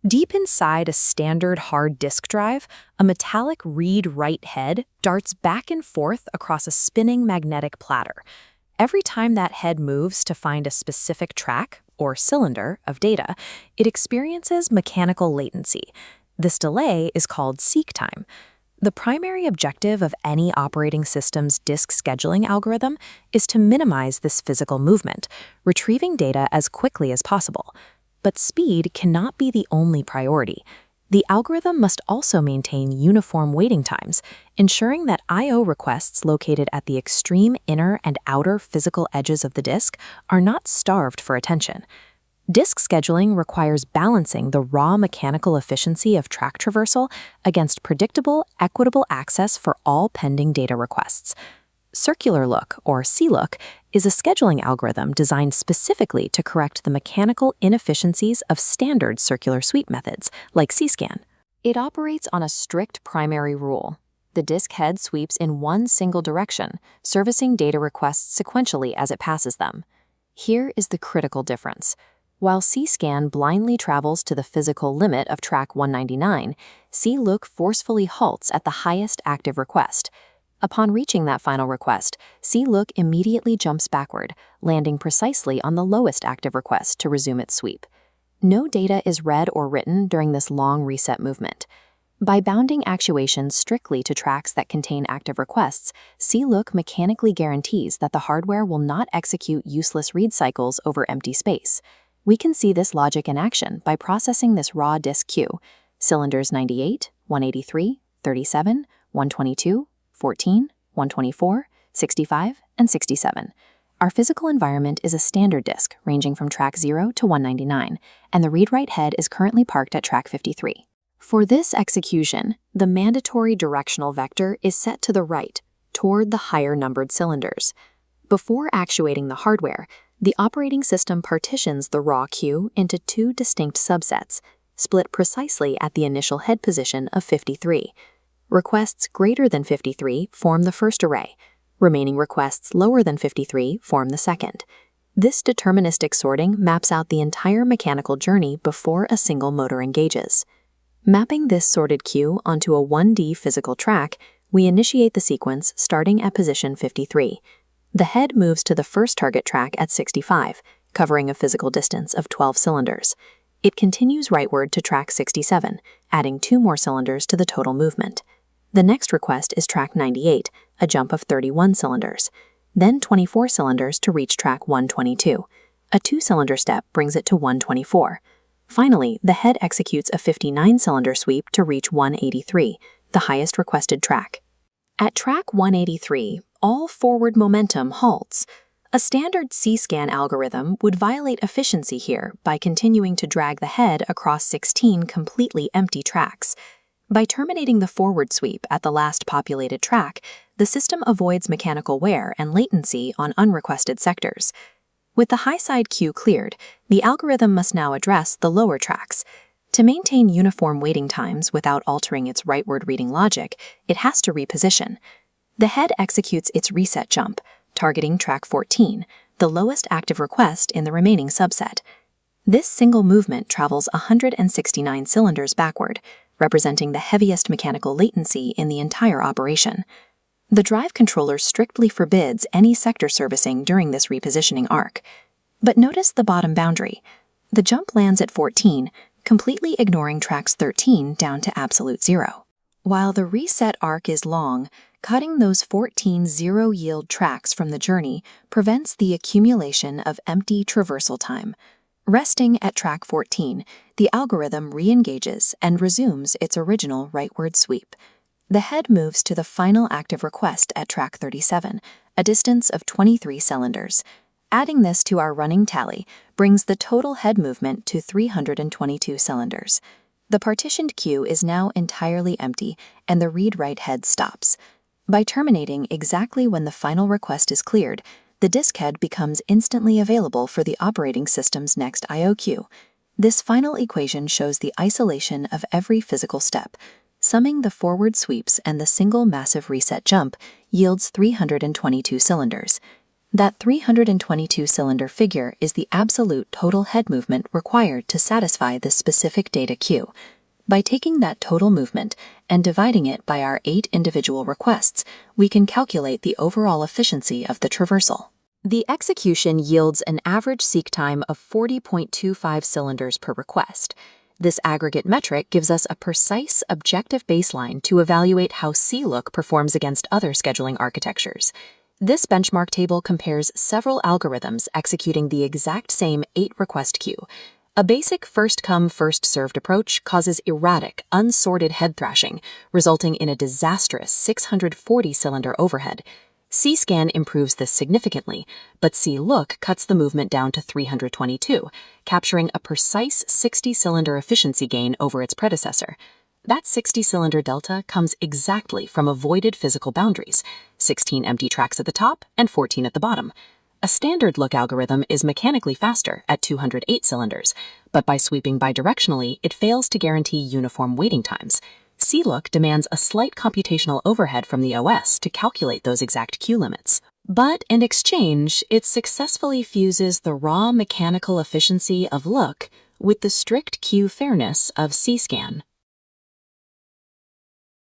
Deep inside a standard hard disk drive, a metallic read-write head darts back and forth across a spinning magnetic platter. Every time that head moves to find a specific track, or cylinder, of data, it experiences mechanical latency. This delay is called seek time. The primary objective of any operating system's disk scheduling algorithm is to minimize this physical movement, retrieving data as quickly as possible. But speed cannot be the only priority. The algorithm must also maintain uniform waiting times, ensuring that I/O requests located at the extreme inner and outer physical edges of the disk are not starved for attention. Disk scheduling requires balancing the raw mechanical efficiency of track traversal against predictable, equitable access for all pending data requests. Circular look, or CLOOK, is a scheduling algorithm designed specifically to correct the mechanical inefficiencies of standard circular sweep methods, like CSCAN. It operates on a strict primary rule. The disk head sweeps in one single direction, servicing data requests sequentially as it passes them. Here is the critical difference. While CSCAN blindly travels to the physical limit of track 199, CLOOK forcefully halts at the highest active request. Upon reaching that final request, CLOOK immediately jumps backward, landing precisely on the lowest active request to resume its sweep. No data is read or written during this long reset movement. By bounding actuation strictly to tracks that contain active requests, CLOOK mechanically guarantees that the hardware will not execute useless read cycles over empty space. We can see this logic in action by processing this raw disk queue: cylinders 98, 183, 37, 122, 14, 124, 65, and 67. Our physical environment is a standard disk ranging from track 0 to 199, and the read-write head is currently parked at track 53. For this execution, the mandatory directional vector is set to the right, toward the higher numbered cylinders. Before actuating the hardware, the operating system partitions the raw queue into two distinct subsets, split precisely at the initial head position of 53. Requests greater than 53 form the first array. Remaining requests lower than 53 form the second. This deterministic sorting maps out the entire mechanical journey before a single motor engages. Mapping this sorted queue onto a 1D physical track, we initiate the sequence starting at position 53. The head moves to the first target track at 65, covering a physical distance of 12 cylinders. It continues rightward to track 67, adding 2 more cylinders to the total movement. The next request is track 98, a jump of 31 cylinders, then 24 cylinders to reach track 122. A 2-cylinder step brings it to 124. Finally, the head executes a 59-cylinder sweep to reach 183, the highest requested track. At track 183, all forward momentum halts. A standard CSCAN algorithm would violate efficiency here by continuing to drag the head across 16 completely empty tracks. By terminating the forward sweep at the last populated track, the system avoids mechanical wear and latency on unrequested sectors. With the high-side queue cleared, the algorithm must now address the lower tracks. To maintain uniform waiting times without altering its rightward reading logic, it has to reposition. The head executes its reset jump, targeting track 14, the lowest active request in the remaining subset. This single movement travels 169 cylinders backward, representing the heaviest mechanical latency in the entire operation. The drive controller strictly forbids any sector servicing during this repositioning arc. But notice the bottom boundary. The jump lands at 14, completely ignoring tracks 13 down to absolute 0. While the reset arc is long, cutting those 14 zero-yield tracks from the journey prevents the accumulation of empty traversal time. Resting at track 14, the algorithm re-engages and resumes its original rightward sweep. The head moves to the final active request at track 37, a distance of 23 cylinders. Adding this to our running tally brings the total head movement to 322 cylinders. The partitioned queue is now entirely empty, and the read-write head stops. By terminating exactly when the final request is cleared, the disk head becomes instantly available for the operating system's next I/O queue. This final equation shows the isolation of every physical step. Summing the forward sweeps and the single massive reset jump yields 322 cylinders. That 322-cylinder figure is the absolute total head movement required to satisfy this specific data queue. By taking that total movement and dividing it by our 8 individual requests, we can calculate the overall efficiency of the traversal. The execution yields an average seek time of 40.25 cylinders per request. This aggregate metric gives us a precise, objective baseline to evaluate how CLOOK performs against other scheduling architectures. This benchmark table compares several algorithms executing the exact same 8-request queue. A basic first-come, first-served approach causes erratic, unsorted head thrashing, resulting in a disastrous 640-cylinder overhead. CScan improves this significantly, but CLOOK cuts the movement down to 322, capturing a precise 60-cylinder efficiency gain over its predecessor. That 60-cylinder delta comes exactly from avoided physical boundaries, 16 empty tracks at the top and 14 at the bottom. A standard LOOK algorithm is mechanically faster at 208 cylinders, but by sweeping bidirectionally, it fails to guarantee uniform waiting times. CLOOK demands a slight computational overhead from the OS to calculate those exact queue limits. But in exchange, it successfully fuses the raw mechanical efficiency of LOOK with the strict queue fairness of CScan.